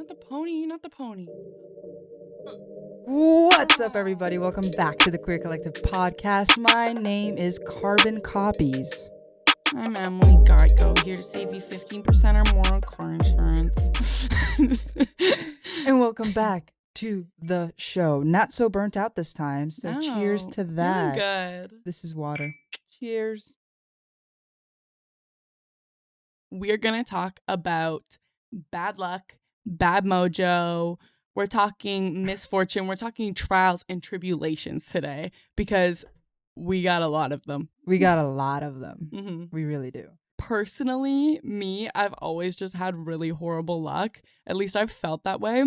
Not the pony, not the pony. What's up, everybody? Welcome back to the Queer Collective podcast. My name is Carbon Copies. I'm Emily Karbon, here to save you 15% or more on car insurance. And welcome back to the show. Not so burnt out this time, so No, cheers to that. Good. This is water. Cheers. We're going to talk about bad luck, bad mojo. We're talking misfortune. We're talking trials and tribulations today because we got a lot of them. We got a lot of them. Mm-hmm. We really do. Personally, I've always just had really horrible luck. At least I've felt that way.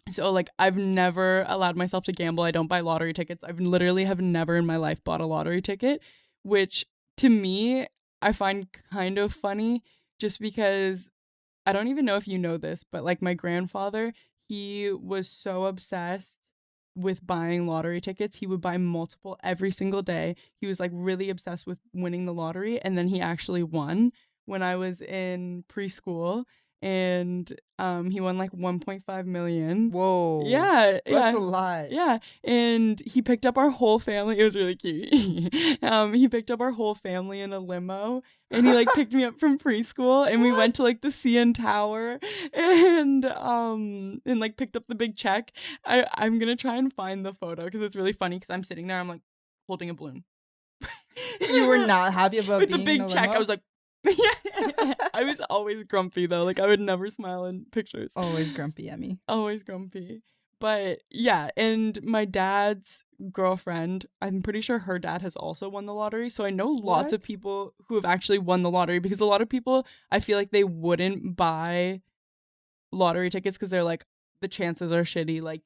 So, like, I've never allowed myself to gamble. I don't buy lottery tickets. I've literally have never in my life bought a lottery ticket, which to me, I find kind of funny just because I don't even know if you know this, but like my grandfather, he was so obsessed with buying lottery tickets. He would buy multiple every single day. He was like really obsessed with winning the lottery. And then he actually won when I was in preschool. And he won like 1.5 million. Whoa. Yeah. That's a lot. Yeah. And he picked up our whole family. It was really cute. He picked up our whole family in a limo. And he like picked me up from preschool and we went to like the CN Tower and like picked up the big check. I'm gonna try and find the photo because it's really funny because I'm sitting there, I'm like holding a balloon. You were not happy about with being the big in a check. limo? I was like I was always grumpy though. Like I would never smile in pictures. Always grumpy, Emmy. Always grumpy. But yeah, and my dad's girlfriend, I'm pretty sure her dad has also won the lottery. So I know lots of people who have actually won the lottery because a lot of people, I feel like they wouldn't buy lottery tickets because they're like, the chances are shitty, like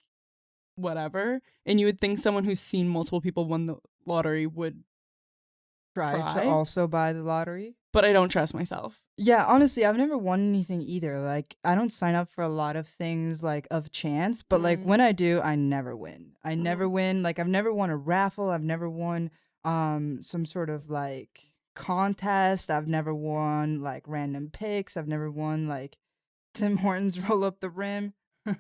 whatever. And you would think someone who's seen multiple people win the lottery would try to also buy the lottery. But I don't trust myself. Yeah, honestly, I've never won anything either. Like, I don't sign up for a lot of things, like, of chance. But, like, when I do, I never win. I never win. Like, I've never won a raffle. I've never won some sort of, like, contest. I've never won, like, random picks. I've never won, like, Tim Hortons roll up the rim.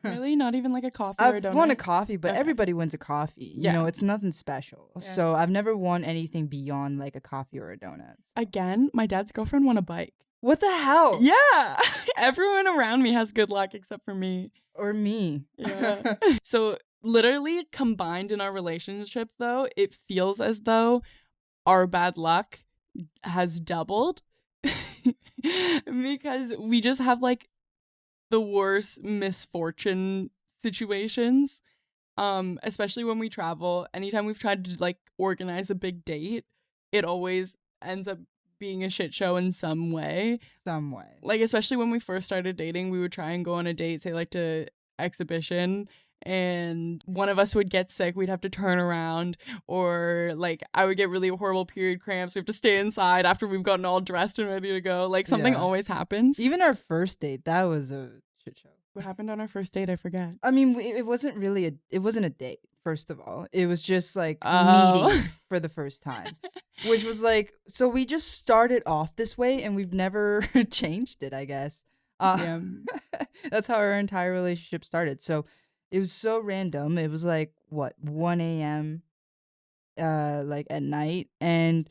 Really? Not even, like, a coffee or a donut? I've won a coffee, but everybody wins a coffee. You know, it's nothing special. Yeah. So I've never won anything beyond, like, a coffee or a donut. Again, my dad's girlfriend won a bike. What the hell? Yeah. Everyone around me has good luck except for me. Or me. Yeah. So literally combined in our relationship, though, it feels as though our bad luck has doubled because we just have like the worst misfortune situations, especially when we travel. Anytime we've tried to like organize a big date, it always ends up being a shit show in some way. Like, especially when we first started dating, we would try and go on a date, say like to exhibition, and one of us would get sick, we'd have to turn around, or like I would get really horrible period cramps, we have to stay inside after we've gotten all dressed and ready to go. Like something always happens. Even our first date, that was a shit show. What happened on our first date? I forget. I mean, it wasn't really it wasn't a date, first of all. It was just like meeting for the first time, which was like, so we just started off this way and we've never changed it, I guess. That's how our entire relationship started. So it was so random. It was like, what, 1 a.m. Like at night. And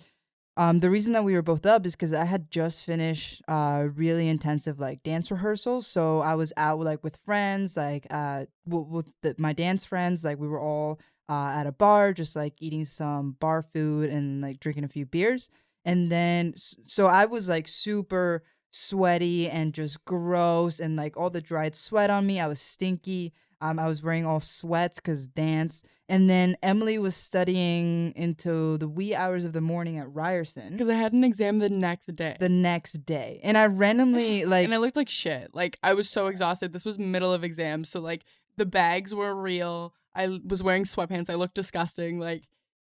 the reason that we were both up is because I had just finished really intensive like dance rehearsals. So I was out like with friends, like with my dance friends. Like we were all at a bar, just like eating some bar food and like drinking a few beers. And then so I was like super sweaty and just gross and like all the dried sweat on me. I was stinky. I was wearing all sweats because dance. And then Emily was studying into the wee hours of the morning at Ryerson. Because I had an exam the next day. And I randomly like... And I looked like shit. Like, I was so exhausted. This was middle of exam. So, like, the bags were real. I was wearing sweatpants. I looked disgusting. Like,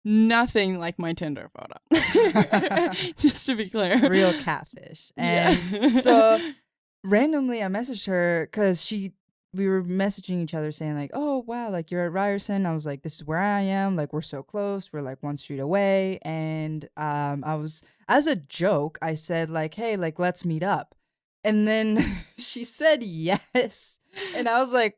nothing like my Tinder photo. Just to be clear. Real catfish. And so, randomly, I messaged her because we were messaging each other saying like, oh, wow, like you're at Ryerson. I was like, this is where I am. Like, we're so close. We're like 1 street away. And I was, as a joke, I said like, hey, like, let's meet up. And then she said yes. And I was like,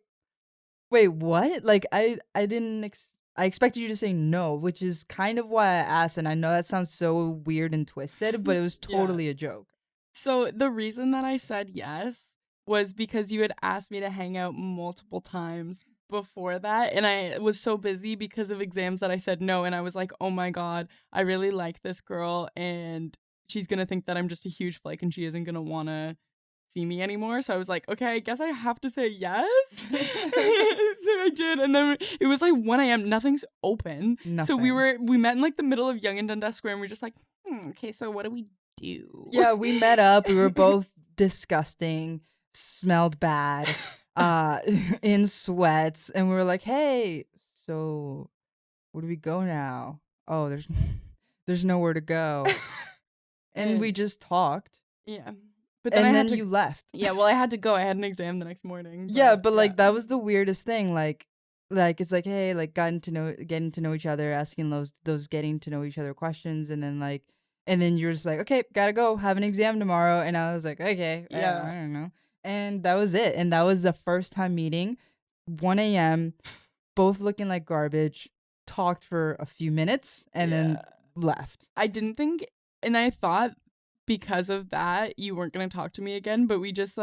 wait, what? Like, I didn't I expected you to say no, which is kind of why I asked. And I know that sounds so weird and twisted, but it was Yeah. totally a joke. So the reason that I said yes was because you had asked me to hang out multiple times before that. And I was so busy because of exams that I said no. And I was like, oh my God, I really like this girl. And she's going to think that I'm just a huge flake and she isn't going to want to see me anymore. So I was like, okay, I guess I have to say yes. So I did. And then it was like 1 a.m. Nothing's open. Nothing. So we met in like the middle of Yonge and Dundas Square and we're just like, okay, so what do we do? Yeah, we met up. We were both disgusting, smelled bad, in sweats, and we were like, "Hey, so where do we go now? Oh, there's nowhere to go." And we just talked. Yeah. But then and then you left. Yeah, well, I had to go. I had an exam the next morning. Yeah, but like that was the weirdest thing. Like it's like, hey, like getting to know each other, asking those getting to know each other questions, and then you're just like, okay, gotta go, have an exam tomorrow. And I was like, okay, Yeah. I don't know. And that was it. And that was the first time meeting. 1 a.m. Both looking like garbage. Talked for a few minutes and then left. I didn't think, and I thought because of that you weren't gonna talk to me again, but we just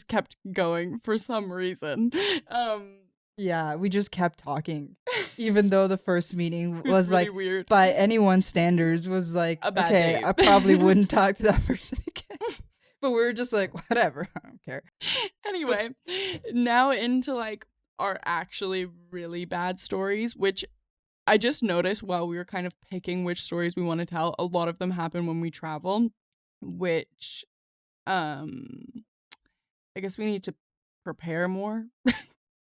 kept going for some reason. Yeah, we just kept talking, even though the first meeting was really like weird. By anyone's standards was like, A bad okay, date. I probably wouldn't talk to that person again. But we were just like, whatever, I don't care. Anyway, now into like our actually really bad stories, which I just noticed while we were kind of picking which stories we want to tell. A lot of them happen when we travel, which I guess we need to prepare more.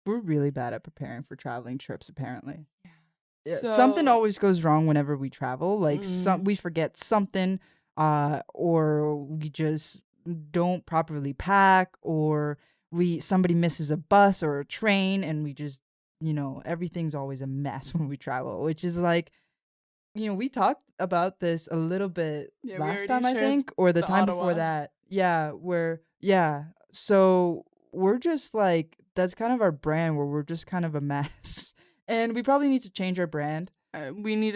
We're really bad at preparing for traveling trips, apparently. Yeah. Something always goes wrong whenever we travel. Like Mm. we forget something, or we just don't properly pack, or somebody misses a bus or a train, and we just, everything's always a mess when we travel, which is like, we talked about this a little bit last time, I think, or the time before that. Yeah, so we're just like, that's kind of our brand, where we're just kind of a mess. And we probably need to change our brand. We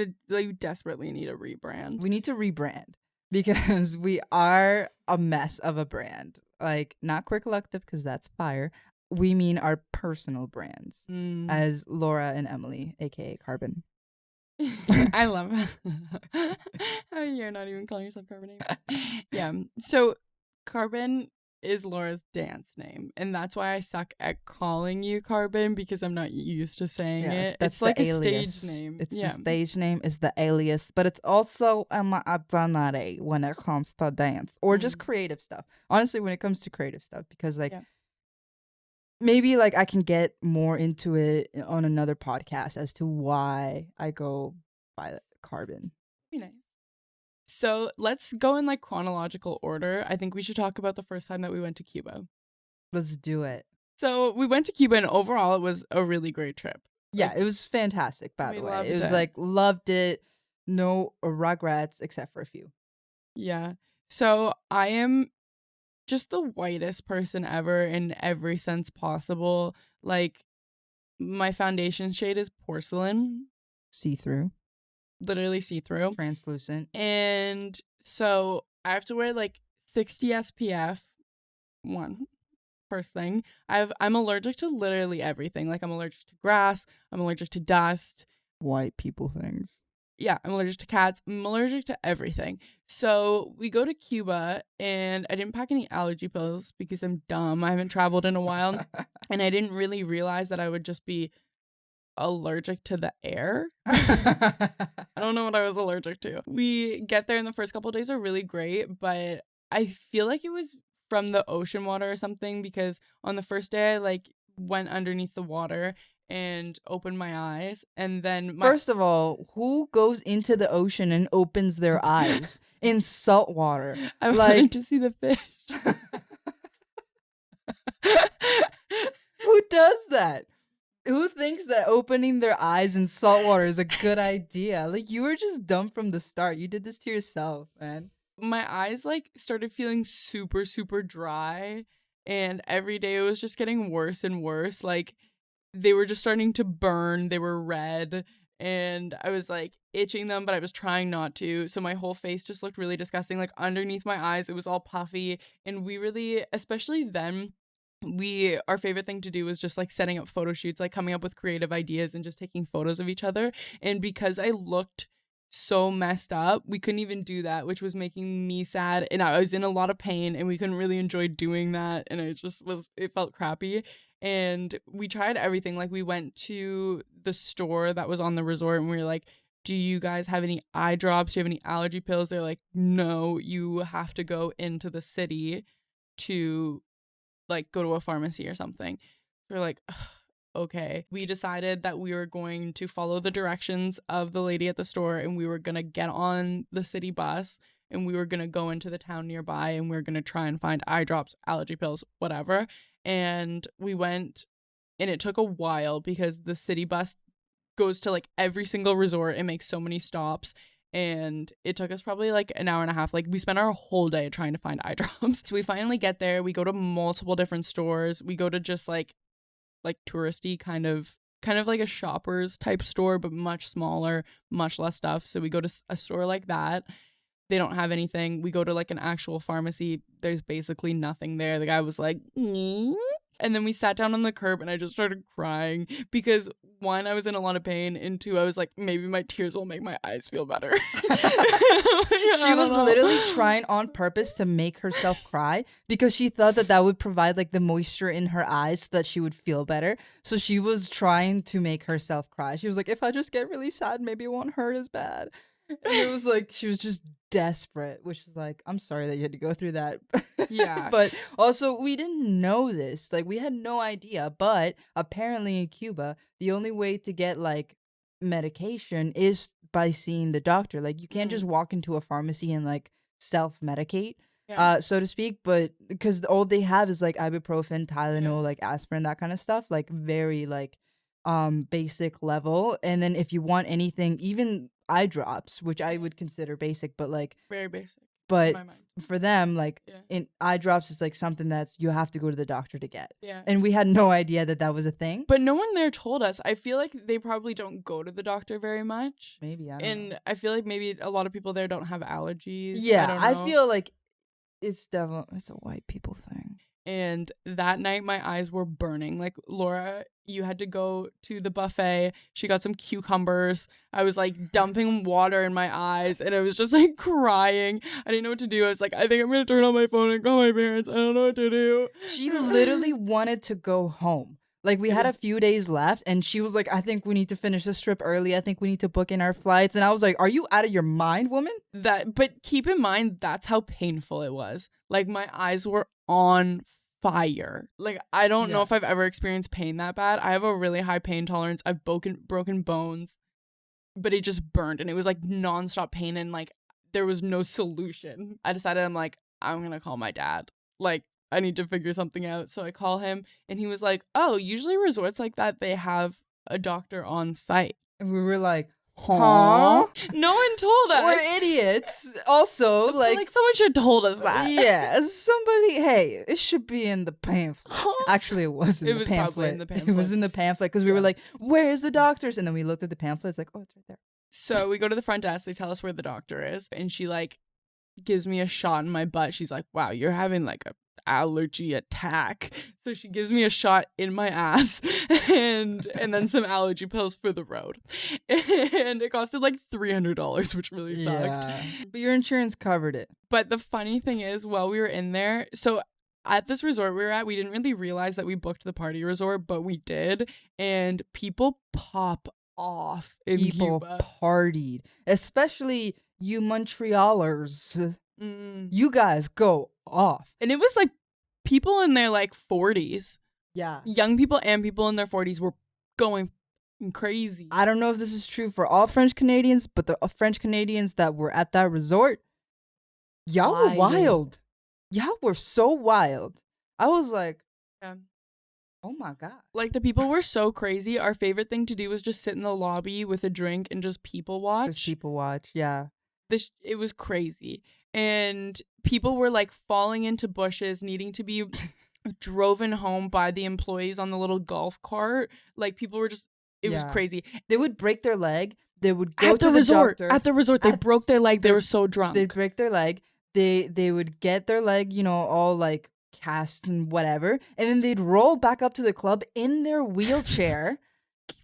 desperately need a rebrand. We need to rebrand because we are a mess of a brand. Like, not Queer Collective, because that's fire. We mean our personal brands as Laura and Emily, aka Karbon. I love how you're not even calling yourself Karbon anymore. Yeah. So Karbon is Laura's dance name, and that's why I suck at calling you Karbon, because I'm not used to saying it. That's it's like the a alias. stage name. It's the stage name is the alias, but it's also an identity when it comes to dance or just creative stuff. Honestly, when it comes to creative stuff, because maybe like I can get more into it on another podcast as to why I go by Karbon. Be nice. So let's go in like chronological order. I think we should talk about the first time that we went to Cuba. Let's do it. So we went to Cuba, and overall it was a really great trip. Yeah, it was fantastic, by the way. It was like, loved it. No regrets except for a few. Yeah. So I am just the whitest person ever in every sense possible. Like, my foundation shade is porcelain. See-through. Literally see-through. Translucent. And so I have to wear like 60 SPF. First thing. I'm allergic to literally everything. Like, I'm allergic to grass. I'm allergic to dust. White people things. Yeah, I'm allergic to cats. I'm allergic to everything. So we go to Cuba, and I didn't pack any allergy pills because I'm dumb. I haven't traveled in a while. And I didn't really realize that I would just be allergic to the air. I don't know what I was allergic to. We get there, and the first couple of days are really great, but I feel like it was from the ocean water or something, because on the first day I like went underneath the water and opened my eyes, and then first of all, who goes into the ocean and opens their eyes in salt water? I wanted to see the fish. Who does that? Who thinks that opening their eyes in salt water is a good idea? Like, you were just dumb from the start. You did this to yourself, man. my eyes like started feeling super, super dry. And every day it was just getting worse and worse. Like they were just starting to burn. They were red. And I was like itching them, but I was trying not to. So my whole face just looked really disgusting. Like underneath my eyes, it was all puffy. And we really, especially then, our favorite thing to do was just like setting up photo shoots, like coming up with creative ideas and just taking photos of each other. And because I looked so messed up, we couldn't even do that, which was making me sad. And I was in a lot of pain and we couldn't really enjoy doing that. And it felt crappy. And we tried everything. Like we went to the store that was on the resort and we were like, do you guys have any eye drops? Do you have any allergy pills? They're like, no, you have to go into the city to like go to a pharmacy or something. We're like, okay. We decided that we were going to follow the directions of the lady at the store and we were going to get on the city bus and we were going to go into the town nearby and we were going to try and find eye drops, allergy pills, whatever. And we went, and it took a while because the city bus goes to like every single resort and makes so many stops. And it took us probably like an hour and a half. Like we spent our whole day trying to find eye drops. So we finally get there. We go to multiple different stores. We go to just like touristy kind of like a Shoppers type store, but much smaller, much less stuff. So we go to a store like that. They don't have anything. We go to like an actual pharmacy. There's basically nothing there. The guy was like, "Nee." And then we sat down on the curb and I just started crying because one, I was in a lot of pain, and two, I was like, maybe my tears will make my eyes feel better. She was literally trying on purpose to make herself cry because she thought that would provide like the moisture in her eyes so that she would feel better. So she was trying to make herself cry. She was like, if I just get really sad, maybe it won't hurt as bad. And it was like she was just desperate, which is like, I'm sorry that you had to go through that. Yeah. But also, we didn't know this. Like, we had no idea. But apparently in Cuba, the only way to get like medication is by seeing the doctor. Like, you can't just walk into a pharmacy and like self-medicate, so to speak. But because all they have is like ibuprofen, Tylenol, like aspirin, that kind of stuff. Like very like basic level. And then if you want anything, even eye drops, which I would consider basic, but like very basic. But for them, like in eye drops is like something that's you have to go to the doctor to get. Yeah. And we had no idea that was a thing. But no one there told us. I feel like they probably don't go to the doctor very much. Maybe, I don't know. I feel like maybe a lot of people there don't have allergies. Yeah, I feel like it's a white people thing. And that night my eyes were burning. Like, Laura, you had to go to the buffet. She got some cucumbers. I was like dumping water in my eyes and I was just like crying. I didn't know what to do. I was like, I think I'm going to turn on my phone and call my parents. I don't know what to do. She literally wanted to go home. Like, we had a few days left and she was like, I think we need to finish this trip early. I think we need to book in our flights. And I was like, are you out of your mind, woman? But keep in mind, that's how painful it was. Like, my eyes were on fire. Like, I don't know if I've ever experienced pain that bad. I have a really high pain tolerance. I've broken bones, but it just burned and it was like nonstop pain and like there was no solution. I decided I'm gonna call my dad. Like, I need to figure something out. So I call him and he was like, oh, usually resorts like that, they have a doctor on site. And we were like, huh? No one told us. We're idiots. Also, like someone should have told us that. Yeah, somebody. Hey, it should be in the pamphlet. Actually, it wasn't. It was pamphlet. Probably in the pamphlet. It was in the pamphlet because we were like, "Where's the doctors?" And then we looked at the pamphlet. It's like, oh, it's right there. So we go to the front desk. They tell us where the doctor is, and she like gives me a shot in my butt. She's like, "Wow, you're having like a allergy attack." So she gives me a shot in my ass and then some allergy pills for the road. And it costed like $300, which really sucked. Yeah. But your insurance covered it. But the funny thing is, while we were in there, so at this resort we were at, we didn't really realize that we booked the party resort, but we did. And people pop off in Cuba. Partied. Especially you Montrealers. You guys go off. And it was like people in their like 40s. Yeah. Young people and people in their 40s were going crazy. I don't know if this is true for all French Canadians, but the French Canadians that were at that resort, y'all were wild. Y'all were so wild. I was like, oh my God. Like, the people were so crazy. Our favorite thing to do was just sit in the lobby with a drink and just people watch. Just people watch, yeah. It was crazy. and people were like falling into bushes, needing to be driven home by the employees on the little golf cart. Like people were just, it was crazy. They would break their leg. They would go to the resort. doctor. At the resort, they broke their leg. They were so drunk. They'd break their leg. They would get their leg, all like cast and whatever, and then they'd roll back up to the club in their wheelchair.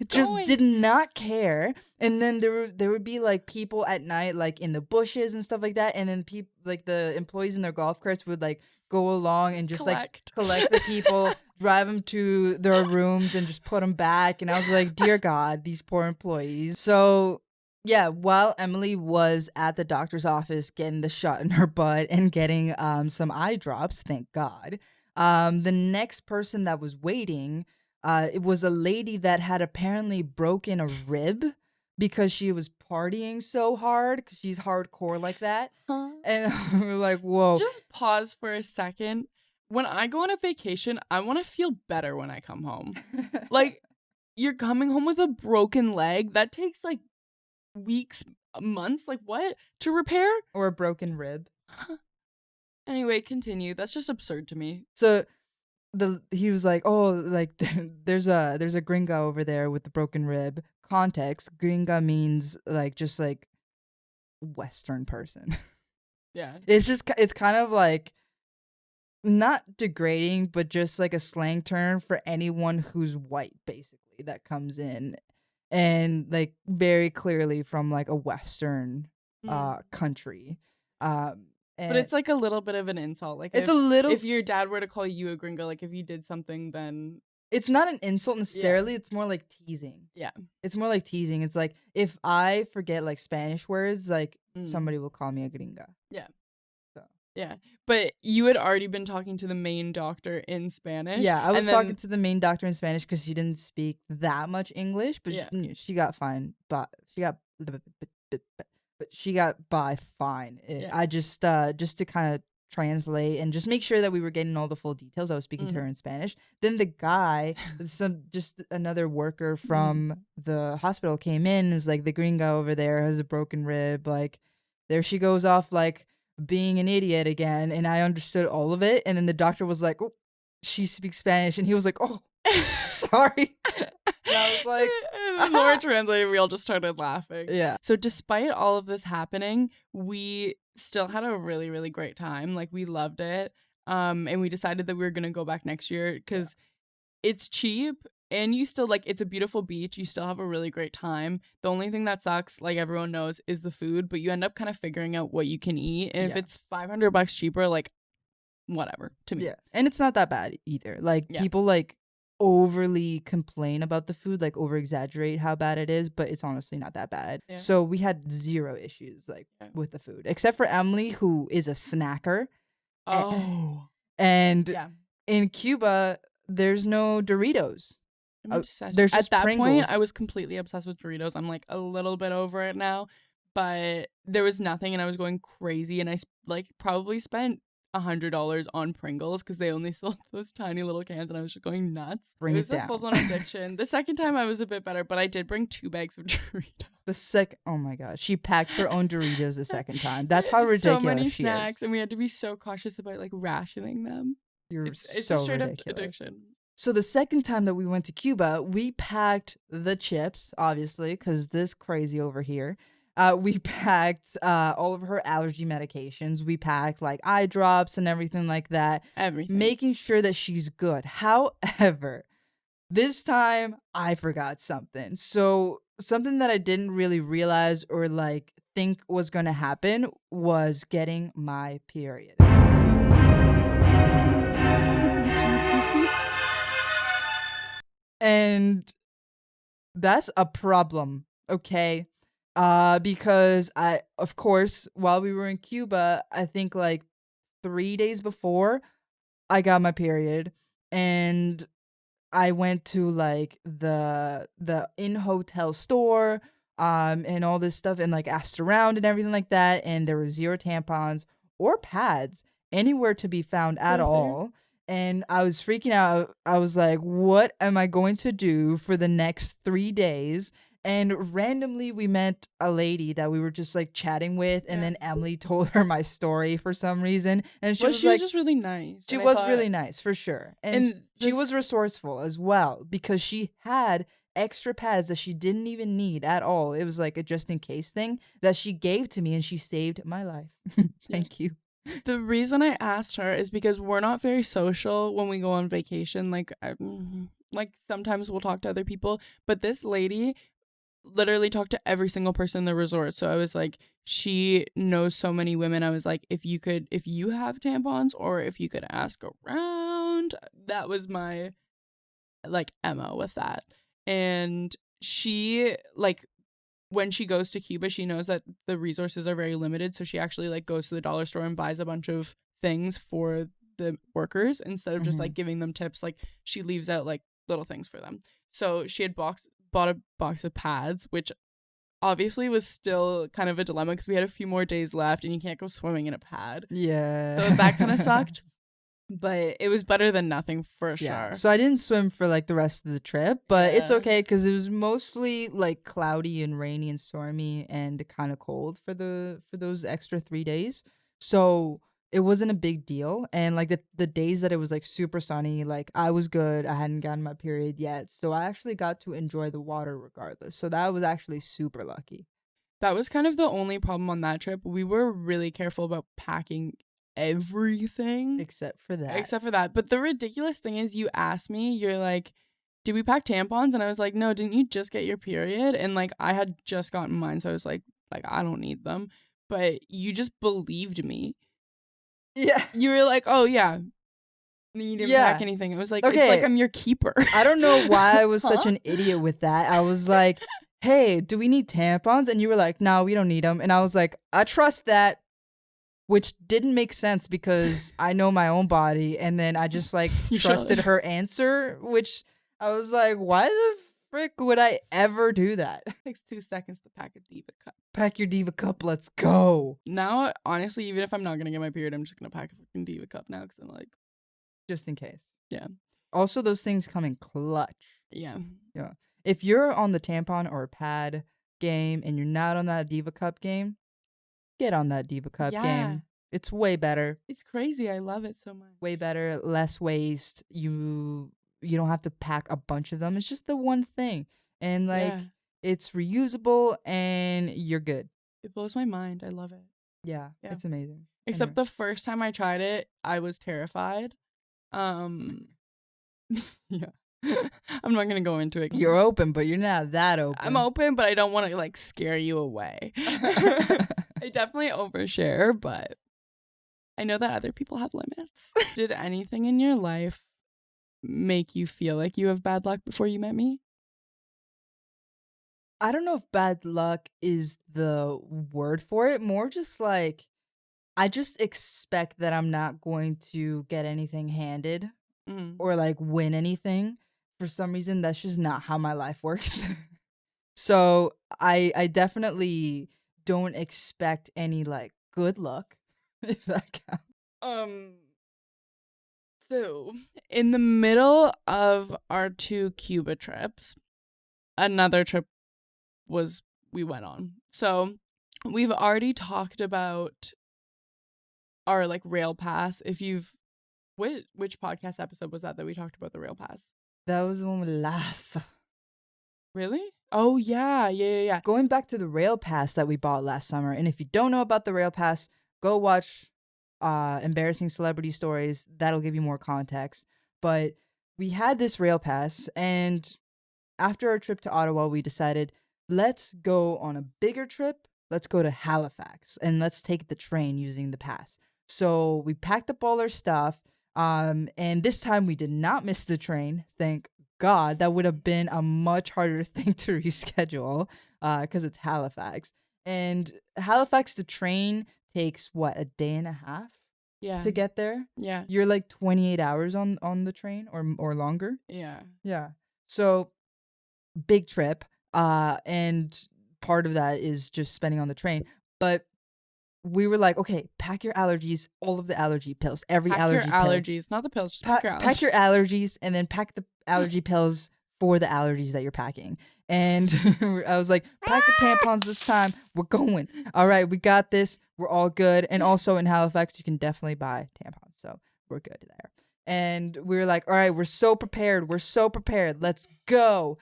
Just did not care. And then there would be like people at night like in the bushes and stuff like that, and then people like the employees in their golf carts would like go along and just collect the people, drive them to their rooms and just put them back. And I was like, dear God, these poor employees. So yeah, while Emily was at the doctor's office getting the shot in her butt and getting some eye drops, thank God, the next person that was waiting, it was a lady that had apparently broken a rib because she was partying so hard, because she's hardcore like that. Huh? And we're like, whoa. Just pause for a second. When I go on a vacation, I want to feel better when I come home. Like, you're coming home with a broken leg. That takes like weeks, months, like what? To repair? Or a broken rib. Anyway, continue. That's just absurd to me. So he was like, oh, like there's a gringa over there with the broken rib. Context, gringa means like just like Western person. Yeah. It's kind of like not degrading, but just like a slang term for anyone who's white, basically, that comes in and like very clearly from like a Western country. But it's like a little bit of an insult. Like it's a little. If your dad were to call you a gringo, like if you did something, then it's not an insult necessarily. Yeah. It's more like teasing. Yeah, it's more like teasing. It's like if I forget like Spanish words, like somebody will call me a gringa. Yeah. So yeah, but you had already been talking to the main doctor in Spanish. Yeah, I was talking to the main doctor in Spanish because she didn't speak that much English, but she got fine. But she got by fine. I just to kind of translate and just make sure that we were getting all the full details. I was speaking to her in Spanish. Then the guy, just another worker from the hospital came in and was like, the gringa over there has a broken rib. Like, there she goes off like being an idiot again. And I understood all of it. And then the doctor was like, oh, she speaks Spanish. And he was like, oh, sorry. And I was like, and Laura translated, we all just started laughing. Yeah. So despite all of this happening, we still had a really, really great time. Like, we loved it. And we decided that we were going to go back next year because it's cheap and you still like, it's a beautiful beach. You still have a really great time. The only thing that sucks, like everyone knows, is the food, but you end up kind of figuring out what you can eat. And if it's $500 cheaper, like whatever to me. Yeah. And it's not that bad either. Like people like overly complain about the food, like over exaggerate how bad it is, but it's honestly not that bad. Yeah. So we had zero issues like with the food, except for Emily, who is a snacker. Oh. And in Cuba, there's no Doritos. I'm obsessed. There's just At that Pringles. point, I was completely obsessed with Doritos. I'm like a little bit over it now, but there was nothing and I was going crazy and I like probably spent $100 on Pringles because they only sold those tiny little cans and I was just going nuts. Bring it was down. A full-blown addiction. The second time I was a bit better, but I did bring 2 bags of Doritos. Oh my god, she packed her own Doritos the second time. That's how ridiculous so many she snacks is. And we had to be so cautious about like rationing them. It's so a straight ridiculous. Up addiction. So the second time that we went to Cuba, we packed the chips, obviously, because this crazy over here. We packed all of her allergy medications. We packed like eye drops and everything like that. Everything. Making sure that she's good. However, this time I forgot something. So something that I didn't really realize or like think was going to happen was getting my period. And that's a problem, okay? Because of course, while we were in Cuba, I think like 3 days before, I got my period, and I went to like the in-hotel store, and all this stuff, and like asked around and everything like that, and there were 0 tampons or pads anywhere to be found at all. And I was freaking out. I was like, what am I going to do for the next 3 days? And randomly we met a lady that we were just like chatting with, and then Emily told her my story for some reason, and she was just really nice. She was really nice for sure, and she was resourceful as well because she had extra pads that she didn't even need at all. It was like a just in case thing that she gave to me, and she saved my life. Thank you. The reason I asked her is because we're not very social when we go on vacation. Like sometimes we'll talk to other people, but this lady literally talked to every single person in the resort. So I was like, she knows so many women. I was like, if you have tampons or if you could ask around, that was my like MO with that. And she like, when she goes to Cuba, she knows that the resources are very limited. So she actually like goes to the dollar store and buys a bunch of things for the workers instead of just like giving them tips. Like she leaves out like little things for them. So she had bought a box of pads, which obviously was still kind of a dilemma because we had a few more days left and you can't go swimming in a pad. Yeah. So that kind of sucked. But it was better than nothing for sure. So I didn't swim for like the rest of the trip, but it's okay because it was mostly like cloudy and rainy and stormy and kind of cold for those extra 3 days. So it wasn't a big deal. And like the days that it was like super sunny, like I was good. I hadn't gotten my period yet. So I actually got to enjoy the water regardless. So that was actually super lucky. That was kind of the only problem on that trip. We were really careful about packing everything except for that. But the ridiculous thing is, you asked me, you're like, did we pack tampons? And I was like, no, didn't you just get your period? And like I had just gotten mine, so I was like I don't need them. But you just believed me. Yeah. You were like, oh yeah, and you didn't pack anything. It was like, okay, it's like I'm your keeper. I don't know why I was such an idiot with that. I was like, hey, do we need tampons? And you were like, no, we don't need them. And I was like, I trust that. Which didn't make sense because I know my own body, and then I just like trusted her answer, which I was like, why the frick would I ever do that? It takes 2 seconds to pack a Diva cup. Pack your Diva cup, let's go. Now, honestly, even if I'm not gonna get my period, I'm just gonna pack a fucking Diva cup now because I'm like, just in case. Yeah. Also, those things come in clutch. Yeah. Yeah. If you're on the tampon or pad game and you're not on that Diva cup game, get on that Diva cup game. It's way better. It's crazy. I love it so much. Way better, less waste. You don't have to pack a bunch of them. It's just the one thing. And like it's reusable and you're good. It blows my mind. I love it. Yeah. It's amazing. Except the first time I tried it, I was terrified. Yeah. I'm not gonna go into it. You're open, but you're not that open. I'm open, but I don't want to like scare you away. I definitely overshare, but I know that other people have limits. Did anything in your life make you feel like you have bad luck before you met me? I don't know if bad luck is the word for it. More just like, I just expect that I'm not going to get anything handed or like win anything. For some reason, that's just not how my life works. So I definitely don't expect any like good luck. If that counts. So in the middle of our 2 Cuba trips, another trip we went on. So we've already talked about our like rail pass. If you've which podcast episode was that we talked about the rail pass? That was the one with Lhasa. Really? Oh yeah. Going back to the rail pass that we bought last summer, and if you don't know about the rail pass, go watch embarrassing celebrity stories. That'll give you more context. But we had this rail pass, and after our trip to Ottawa, we decided, let's go on a bigger trip. Let's go to Halifax and let's take the train using the pass. So we packed up all our stuff. And this time we did not miss the train. Thank God. That would have been a much harder thing to reschedule because it's Halifax. And Halifax, the train takes a day and a half to get there? Yeah. You're like 28 hours on the train or longer? Yeah. Yeah. So big trip. And part of that is just spending on the train. But we were like, okay, pack your allergies, all of the allergy pills, pack your allergies, not the pills, just pack your allergies. Pack your allergies and then pack the allergy pills for the allergies that you're packing. And I was like, pack the tampons this time. We're going. All right, we got this. We're all good. And also in Halifax, you can definitely buy tampons. So we're good there. And we were like, all right, we're so prepared. We're so prepared. Let's go.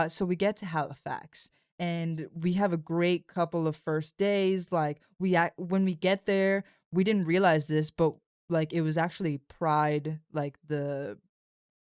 So we get to Halifax and we have a great couple of first days. Like when we get there, we didn't realize this, but like it was actually Pride, like the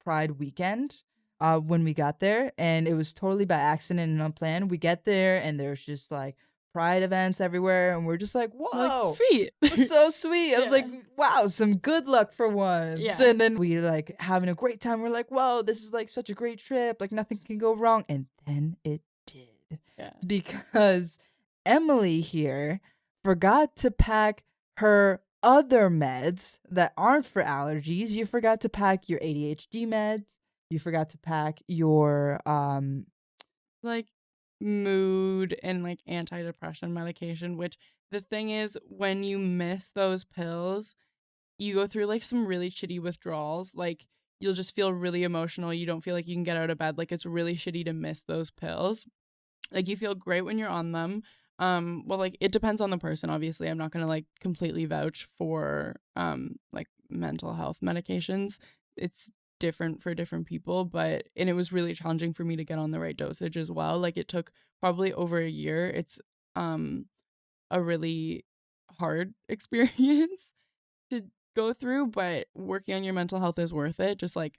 Pride weekend when we got there, and it was totally by accident and unplanned. We get there and there's just like Pride events everywhere, and we're just like, Like, whoa, sweet. it was so sweet. I was like, wow, some good luck for once. Yeah. And then we like having a great time. We're like, whoa, this is like such a great trip. Like nothing can go wrong. And then it did. Yeah. Because Emily here forgot to pack her other meds that aren't for allergies. You forgot to pack your ADHD meds. You forgot to pack your like mood and like antidepressant medication, which the thing is, when you miss those pills, you go through like some really shitty withdrawals. Like you'll just feel really emotional. You don't feel like you can get out of bed. Like it's really shitty to miss those pills. Like you feel great when you're on them. Well, like it depends on the person, obviously. I'm not gonna like completely vouch for like mental health medications. It's different for different people, but and it was really challenging for me to get on the right dosage as well. Like it took probably over a year. It's a really hard experience to go through, but working on your mental health is worth it. Just like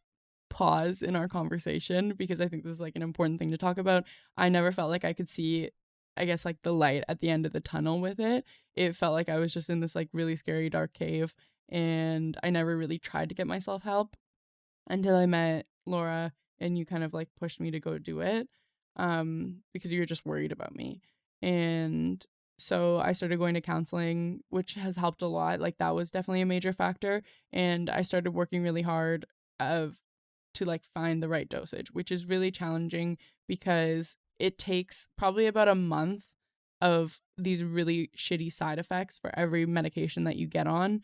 pause in our conversation because I think this is like an important thing to talk about. I never felt like I could see, I guess, like the light at the end of the tunnel with it. It felt like I was just in this like really scary dark cave, and I never really tried to get myself help until I met Laura and you kind of like pushed me to go do it because you were just worried about me. And so I started going to counseling, which has helped a lot. Like that was definitely a major factor. And I started working really hard to like find the right dosage, which is really challenging because it takes probably about a month of these really shitty side effects for every medication that you get on,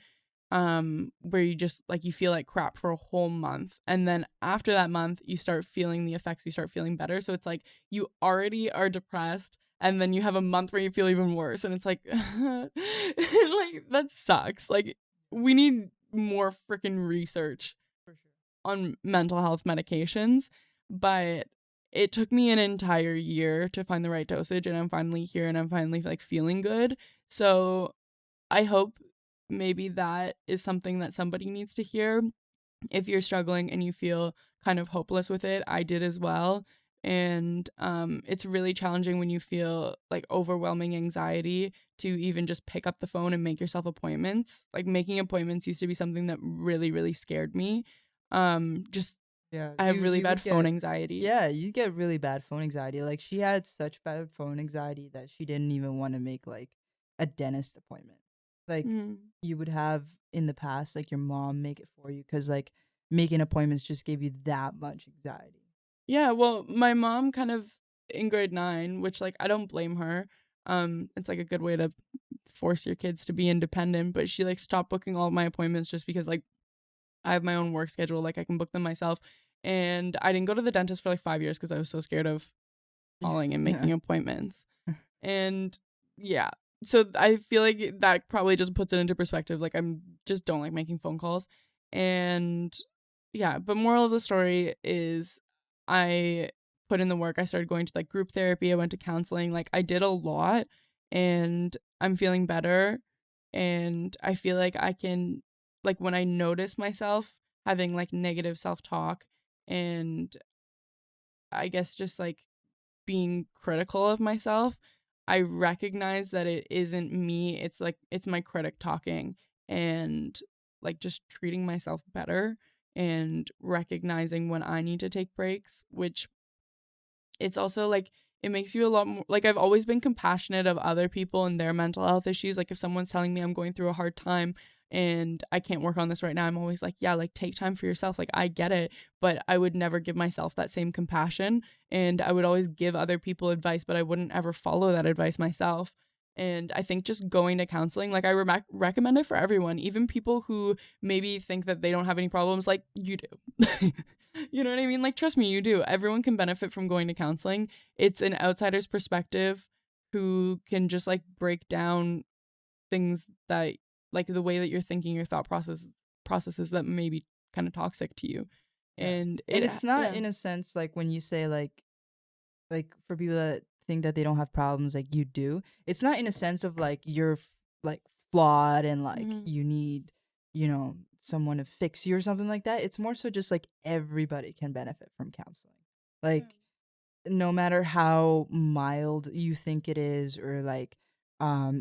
where you just like you feel like crap for a whole month, and then after that month you start feeling the effects, you start feeling better. So it's like you already are depressed and then you have a month where you feel even worse, and it's like like that sucks. Like we need more freaking research on mental health medications, but it took me an entire year to find the right dosage, and I'm finally here and I'm finally like feeling good. So I hope maybe that is something that somebody needs to hear if you're struggling and you feel kind of hopeless with it. I did as well. And it's really challenging when you feel like overwhelming anxiety to even just pick up the phone and make yourself appointments. Like making appointments used to be something that really, really scared me. Just yeah, I have really you bad would phone get anxiety. yeah, you get really bad phone anxiety. Like she had such bad phone anxiety that she didn't even want to make like a dentist appointment. Like Mm. you would have in the past, like your mom make it for you because like making appointments just gave you that much anxiety. Yeah, well, my mom kind of in grade 9, which like I don't blame her. It's like a good way to force your kids to be independent, but she like stopped booking all of my appointments just because like I have my own work schedule, like I can book them myself. And I didn't go to the dentist for like 5 years because I was so scared of calling and Yeah. making appointments. And yeah, so I feel like that probably just puts it into perspective. Like I'm just don't like making phone calls. And yeah, but moral of the story is I put in the work. I started going to like group therapy. I went to counseling. Like I did a lot, and I'm feeling better. And I feel like I can, like when I notice myself having like negative self-talk and I guess just like being critical of myself, I recognize that it isn't me. It's like it's my critic talking, and like just treating myself better and recognizing when I need to take breaks, which it's also like it makes you a lot more like I've always been compassionate of other people and their mental health issues. Like if someone's telling me I'm going through a hard time and I can't work on this right now, I'm always like, yeah, like take time for yourself. Like I get it, but I would never give myself that same compassion, and I would always give other people advice, but I wouldn't ever follow that advice myself. And I think just going to counseling, like I recommend it for everyone, even people who maybe think that they don't have any problems like you do. You know what I mean? Like, trust me, you do. Everyone can benefit from going to counseling. It's an outsider's perspective who can just like break down things that, like, the way that you're thinking, your thought processes that may be kind of toxic to you. Yeah. And And it, it's not yeah. in a sense like when you say like for people that think that they don't have problems like you do. It's not in a sense of like you're like flawed and like Mhm. you need, someone to fix you or something like that. It's more so just like everybody can benefit from counseling. Yeah. Like no matter how mild you think it is or like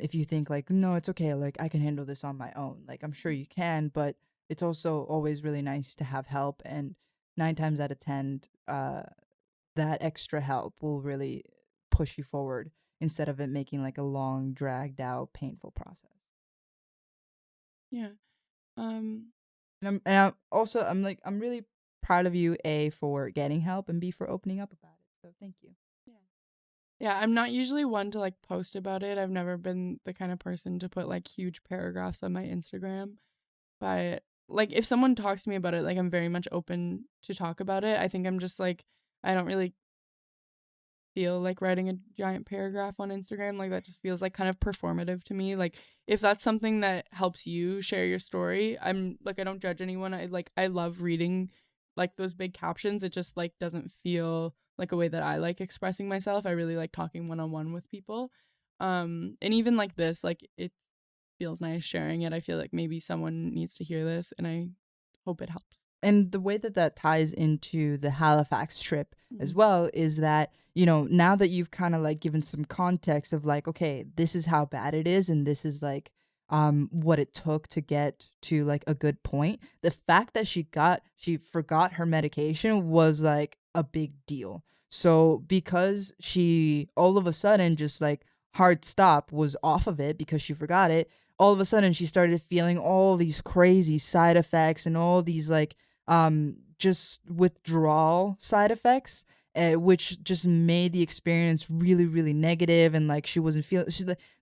if you think like no it's okay like I can handle this on my own, like I'm sure you can, but it's also always really nice to have help, and 9 times out of 10 that extra help will really push you forward instead of it making like a long dragged out painful process. Yeah. Um, And I'm really proud of you, A, for getting help, and B, for opening up about it, so thank you. yeah. Yeah, I'm not usually one to like post about it. I've never been the kind of person to put like huge paragraphs on my Instagram. But like if someone talks to me about it, like I'm very much open to talk about it. I think I'm just like I don't really feel like writing a giant paragraph on Instagram. Like that just feels like kind of performative to me. Like if that's something that helps you share your story, I'm like I don't judge anyone. I love reading like those big captions. It just like doesn't feel like a way that I like expressing myself. I really like talking one-on-one with people. And even like this, like it feels nice sharing it. I feel like maybe someone needs to hear this and I hope it helps. And the way that that ties into the Halifax trip as Mhm. well is that, now that you've kind of like given some context of like, okay, this is how bad it is and this is like what it took to get to like a good point. The fact that she forgot her medication was like a big deal. So because she all of a sudden just like hard stop was off of it because she forgot it, all of a sudden she started feeling all these crazy side effects and all these like just withdrawal side effects, which just made the experience really really negative, and like she wasn't feeling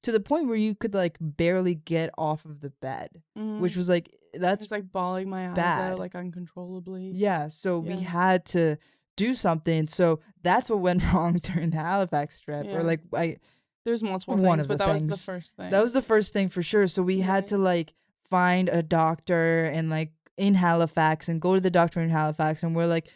to the point where you could like barely get off of the bed, which was like I that's was like bawling my eyes out bad. like uncontrollably. Yeah, so we Yeah. had to do something. So that's what went wrong during the Halifax trip, or Yeah. like I There's multiple one things, of but the that was the things. first That thing. was the first thing for sure. So we had Yeah. to like find a doctor and like in Halifax and go to the doctor in Halifax, and we're like,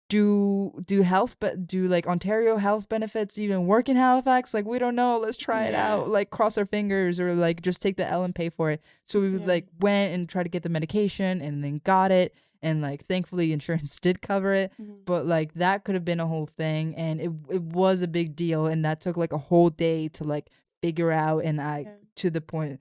do health but do like Ontario health benefits even work in Halifax? Like we don't know. Let's try it Yeah. out. Like cross our fingers or like just take the L and pay for it. So we Yeah. like went and tried to get the medication and then got it, and like thankfully insurance did cover it. Mhm. But like that could have been a whole thing, and it was a big deal, and that took like a whole day to like figure out, and I Yeah. to the point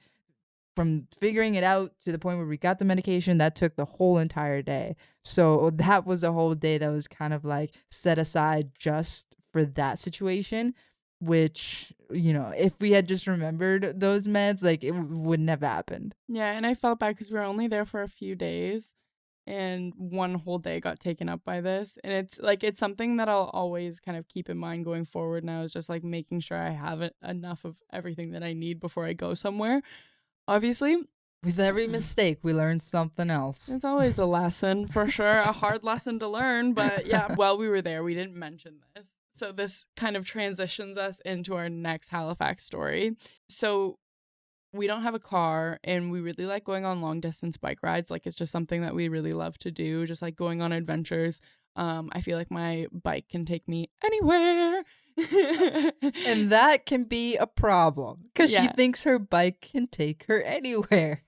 from figuring it out to the point where we got the medication, that took the whole entire day. So that was a whole day that was kind of like set aside just for that situation, which, if we had just remembered those meds, like it wouldn't have happened. Yeah, and I felt bad because we were only there for a few days and one whole day got taken up by this. And it's something that I'll always kind of keep in mind going forward now, is just like making sure I have enough of everything that I need before I go somewhere. Obviously, With every mistake, we learned something else. it's always a lesson for sure, a hard lesson to learn. But yeah, while we were there, we didn't mention this. So this kind of transitions us into our next Halifax story. So we don't have a car and we really like going on long distance bike rides. Like it's just something that we really love to do, just like going on adventures. I feel like my bike can take me anywhere. And that can be a problem because she Yeah. thinks her bike can take her anywhere.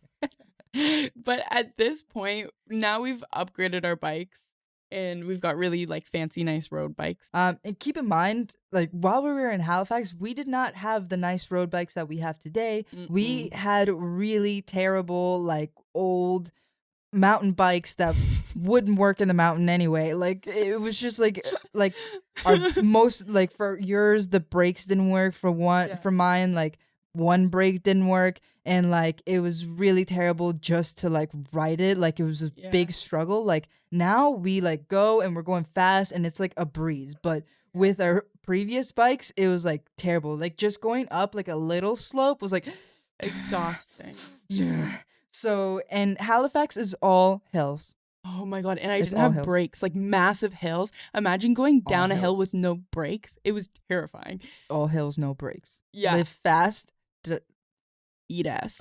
But at this point, now we've upgraded our bikes and we've got really like fancy, nice road bikes. And keep in mind, like while we were in Halifax, we did not have the nice road bikes that we have today. We had really terrible, like old mountain bikes that wouldn't work in the mountain anyway. Like it was just like our most like for yours the brakes didn't work, for one for mine like one brake didn't work, and like it was really terrible just to like ride it. Like it was a big struggle. Like now we like go and we're going fast and it's like a breeze, but with our previous bikes it was like terrible. Like just going up like a little slope was like Exhausting. yeah. So, and Halifax is all hills. Oh my God. And I It's didn't all have hills. brakes, like massive hills. Imagine going All down a hill hills. with no brakes. It was terrifying. All hills, no brakes. Yeah. Live fast. Eat ass.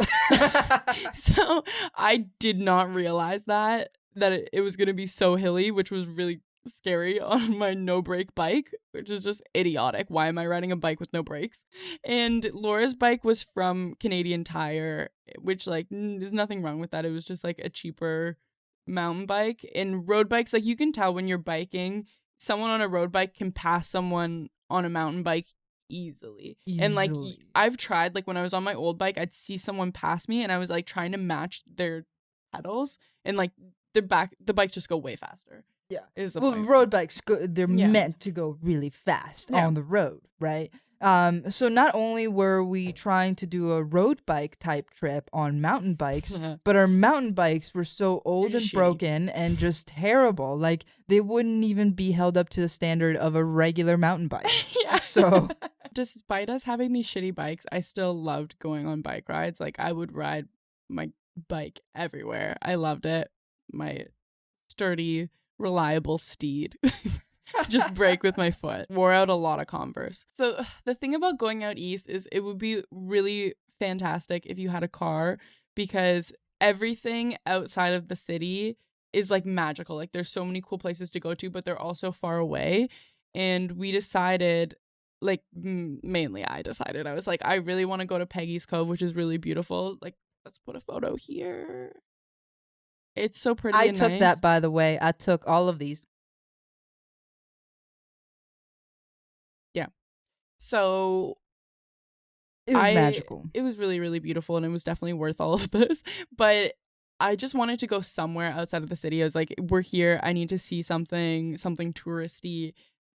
So I did not realize that it was going to be so hilly, which was really scary on my no brake bike, which is just idiotic. Why am I riding a bike with no brakes? And Laura's bike was from Canadian Tire, which like there's nothing wrong with that. It was just like a cheaper mountain bike. And road bikes, like you can tell when you're biking, someone on a road bike can pass someone on a mountain bike easily. And like I've tried, like when I was on my old bike, I'd see someone pass me and I was like trying to match their pedals, and like the bikes just go way faster. Yeah. Is the Well, point. road bikes they're meant to go really fast on the road, right? So not only were we trying to do a road bike type trip on mountain bikes, but our mountain bikes were so old and broken and just terrible. Like they wouldn't even be held up to the standard of a regular mountain bike. So despite us having these shitty bikes, I still loved going on bike rides. Like I would ride my bike everywhere. I loved it. My sturdy, reliable steed. Just brake with my foot. Wore out a lot of Converse. So the thing about going out east is it would be really fantastic if you had a car, because everything outside of the city is like magical. Like there's so many cool places to go to, but they're also far away. And we decided, like mainly I decided, I was like, I really want to go to Peggy's Cove, which is really beautiful. Like let's put a photo here. It's so pretty. I took that, by the way. I took all of these. Yeah. So it was magical. It was really, really beautiful, and it was definitely worth all of this. But I just wanted to go somewhere outside of the city. I was like, we're here. I need to see something touristy.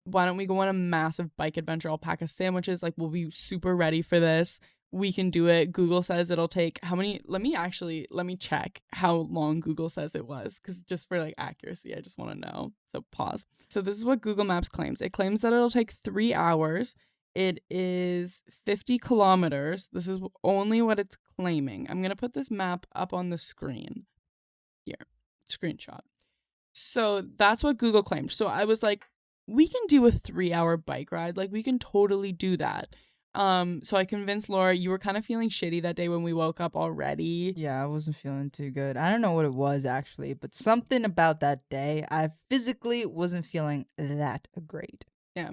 Why don't we go on a massive bike adventure? I'll pack us sandwiches. Like, we'll be super ready for this. We can do it. Google says it'll take how many? Let me check how long Google says it was, because just for like accuracy, I just want to know. So pause. So this is what Google Maps claims. It claims that it'll take 3 hours. It is 50 kilometers. This is only what it's claiming. I'm going to put this map up on the screen here. Screenshot. So that's what Google claimed. So I was like, we can do a 3-hour bike ride. Like we can totally do that. So I convinced Laura. You were kind of feeling shitty that day when we woke up already. Yeah, I wasn't feeling too good. I don't know what it was actually, but something about that day, I physically wasn't feeling that great. Yeah.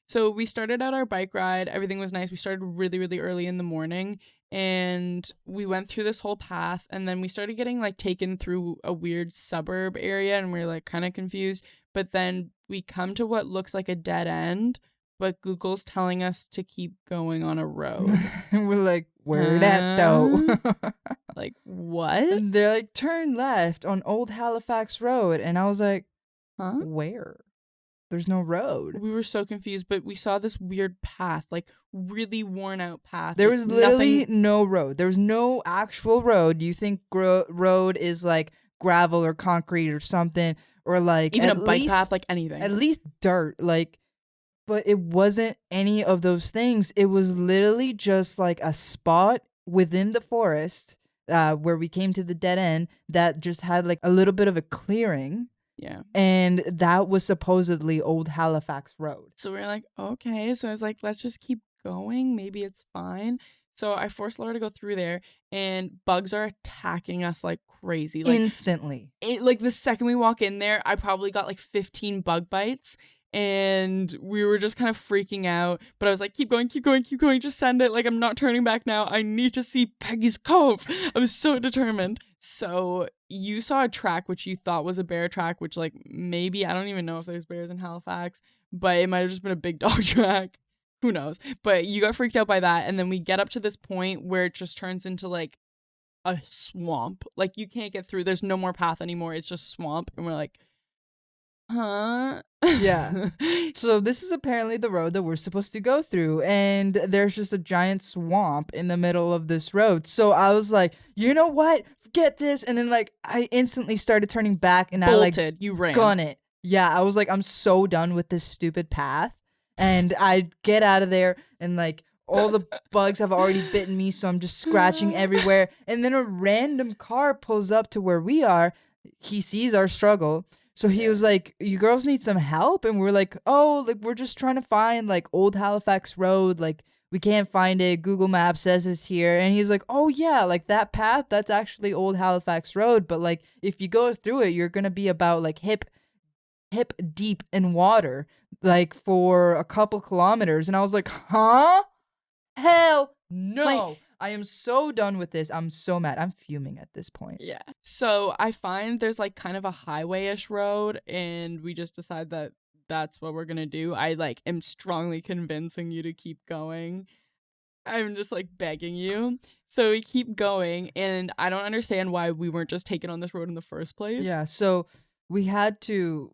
So we started out our bike ride. Everything was nice. We started really, really early in the morning, and we went through this whole path, and then we started getting like taken through a weird suburb area, and we were like kind of confused. But then we come to what looks like a dead end, but Google's telling us to keep going on a road. We're like, where that though? Like, what? And they're like, turn left on Old Halifax Road. And I was like, huh? Where? There's no road. We were so confused, but we saw this weird path, like really worn out path. There was literally no road. There was no actual road. You think road is like gravel or concrete or something, or like even a bike path, like anything. At least dirt, like. But it wasn't any of those things. It was literally just like a spot within the forest where we came to the dead end that just had like a little bit of a clearing. Yeah. And that was supposedly Old Halifax Road. So we were like, okay. So I was like, let's just keep going. Maybe it's fine. So I forced Laura to go through there, and bugs are attacking us like crazy. Like, instantly. Like the second we walk in there, I probably got like 15 bug bites. And we were just kind of freaking out. But I was like, keep going. Just send it. Like, I'm not turning back now. I need to see Peggy's Cove. I was so determined. So you saw a track which you thought was a bear track, which like maybe, I don't even know if there's bears in Halifax, but it might have just been a big dog track. Who knows? But you got freaked out by that. And then we get up to this point where it just turns into like a swamp. Like you can't get through. There's no more path anymore. It's just swamp. And we're like, huh? Yeah. So this is apparently the road that we're supposed to go through, and there's just a giant swamp in the middle of this road. So I was like, you know what? Forget this. And then like I instantly started turning back, and bolted. I like you ran. Gun it. Yeah, I was like, I'm so done with this stupid path. And I get out of there, and like all the bugs have already bitten me, so I'm just scratching everywhere. And then a random car pulls up to where we are. he sees our struggle. So he was like, you girls need some help? And we're like, oh, like we're just trying to find like Old Halifax Road. Like we can't find it. Google Maps says it's here. And he's like, oh yeah, like that path, that's actually Old Halifax Road. But like if you go through it, you're going to be about like hip deep in water, like for a couple kilometers. And I was like, huh? Hell no. Like, I am so done with this. I'm so mad. I'm fuming at this point. Yeah. So I find there's like kind of a highway-ish road, and we just decide that that's what we're going to do. I like am strongly convincing you to keep going. I'm just like begging you. So we keep going, and I don't understand why we weren't just taken on this road in the first place. Yeah. So we had to,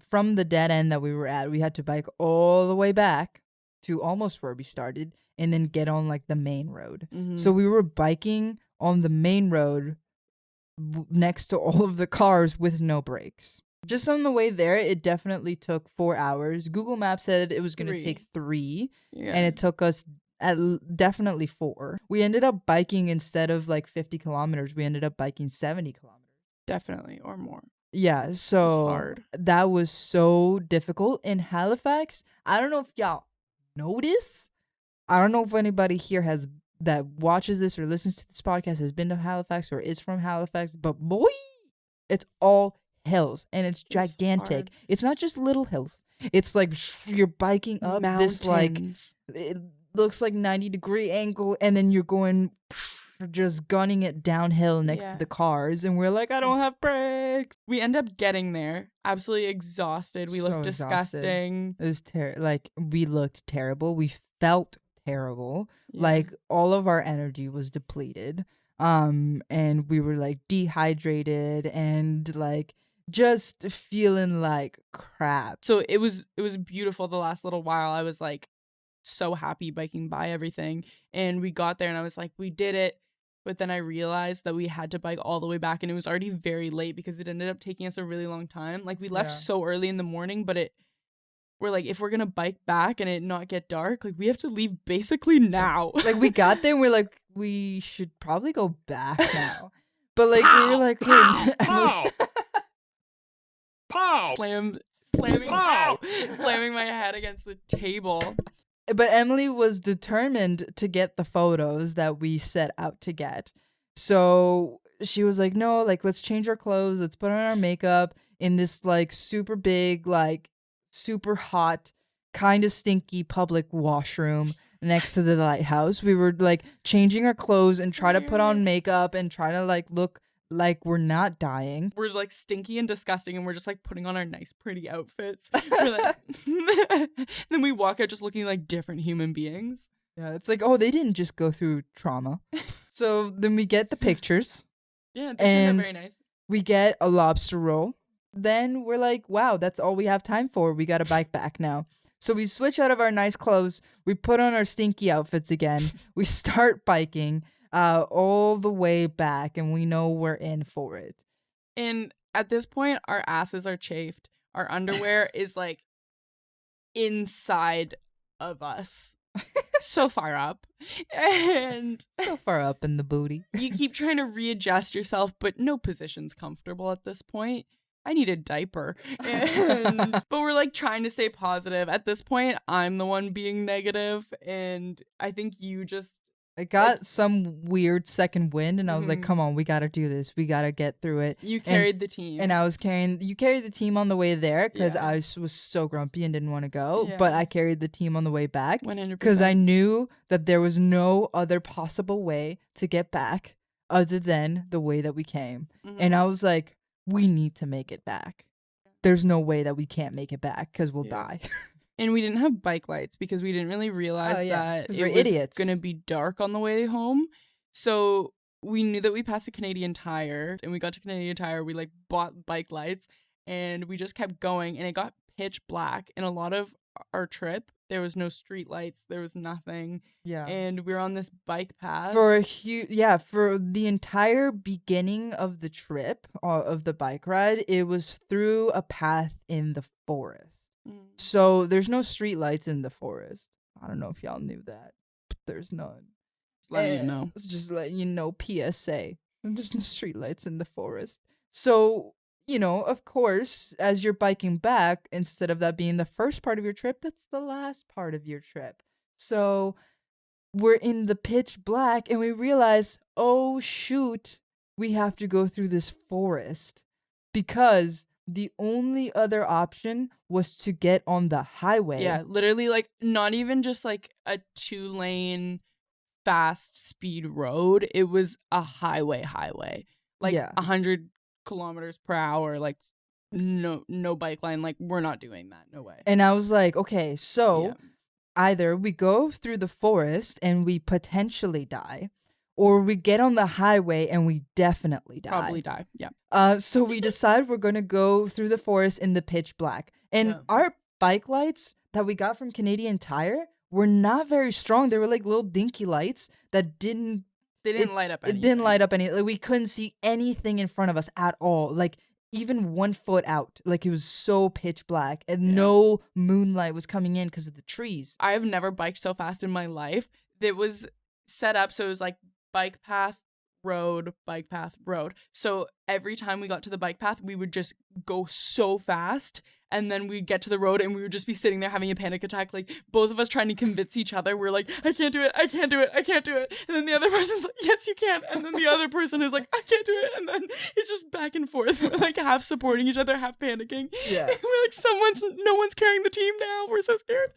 from the dead end that we were at, we had to bike all the way back to almost where we started and then get on like the main road. So we were biking on the main road next to all of the cars with no brakes. Just on the way there, it definitely took 4 hours. Google Maps said it was going to take 3, and it took us definitely 4. We ended up biking, instead of like 50 kilometers, we ended up biking 70 kilometers. Definitely, or more. Yeah, so hard. That was so difficult. In Halifax, I don't know if y'all notice. I don't know if anybody here that watches this or listens to this podcast has been to Halifax or is from Halifax, but boy, it's all hills, and it's gigantic. It's not just little hills. It's like you're biking up mountains. This like, it looks like 90-degree angle, and then you're going just gunning it downhill next to the cars, and we're like, I don't have brakes. We end up getting there absolutely exhausted. We looked disgusting. It was we looked terrible. We felt terrible. Like all of our energy was depleted. And we were like dehydrated and like just feeling like crap. So it was beautiful the last little while. I was like so happy biking by everything, and we got there and I was like, we did it. But then I realized that we had to bike all the way back, and it was already very late because it ended up taking us a really long time. Like we left so early in the morning, but we're like, if we're gonna bike back and it not get dark, like we have to leave basically now. Like we got there and we're like, we should probably go back now. But like we were like, slamming my head against the table. But Emily was determined to get the photos that we set out to get. So she was like, no, like, let's change our clothes. Let's put on our makeup in this, like, super big, like, super hot, kind of stinky public washroom next to the lighthouse. We were, like, changing our clothes and try to put on makeup and try to, like, look like we're not dying. We're like stinky and disgusting, and we're just like putting on our nice pretty outfits. We're like then we walk out just looking like different human beings. Yeah, it's like, oh, they didn't just go through trauma. So then we get the pictures. Yeah, they turned out very nice. We get a lobster roll. Then we're like, wow, that's all we have time for. We got to bike back now. So we switch out of our nice clothes. We put on our stinky outfits again. We start biking all the way back, and we know we're in for it. And at this point, our asses are chafed. Our underwear is like inside of us. So far up. And so far up in the booty. You keep trying to readjust yourself, but no position's comfortable at this point. I need a diaper. But we're like trying to stay positive. At this point, I'm the one being negative, and I think you just I got some weird second wind, and I was like, come on, we got to do this. We got to get through it. You carried the team. And you carried the team on the way there because I was so grumpy and didn't want to go. But I carried the team on the way back 100%. Because I knew that there was no other possible way to get back other than the way that we came. And I was like, we need to make it back. There's no way that we can't make it back because we'll die. And we didn't have bike lights because we didn't really realize that it was going to be dark on the way home. So we knew that we passed a Canadian Tire, and we got to Canadian Tire. We like bought bike lights, and we just kept going, and it got pitch black. And a lot of our trip, there was no street lights. There was nothing. Yeah. And we were on this bike path. For the entire beginning of the trip, of the bike ride, it was through a path in the forest. So there's no street lights in the forest. I don't know if y'all knew that, but there's none. Just letting you know. It's just letting you know, PSA. There's no street lights in the forest. So of course, as you're biking back, instead of that being the first part of your trip, that's the last part of your trip. So we're in the pitch black and we realize, oh shoot, we have to go through this forest because the only other option was to get on the highway. Yeah, literally, like, not even just like a 2-lane fast speed road. It was a highway, like Yeah. 100 kilometers per hour. Like, no bike line. Like, we're not doing that. No way. And I was like, okay, so Yeah. either we go through the forest and we potentially die, or we get on the highway and we definitely die. Probably die. Yeah. So we decide we're gonna go through the forest in the pitch black. And Yeah. our bike lights that we got from Canadian Tire were not very strong. They were like little dinky lights that didn't They didn't light up anything. It didn't light up any. Like, we couldn't see anything in front of us at all. Like, even 1 foot out. Like, it was so pitch black and no moonlight was coming in because of the trees. I have never biked so fast in my life. It was set up so it was like bike path, road, bike path, road. So every time we got to the bike path, we would just go so fast, and then we'd get to the road and we would just be sitting there having a panic attack, like both of us trying to convince each other. We're like, I can't do it, I can't do it, I can't do it. And then the other person's like, yes, you can. And then the other person is like, I can't do it. And then it's just back and forth. We're like half supporting each other, half panicking. Yeah. We're like, no one's carrying the team now. We're so scared.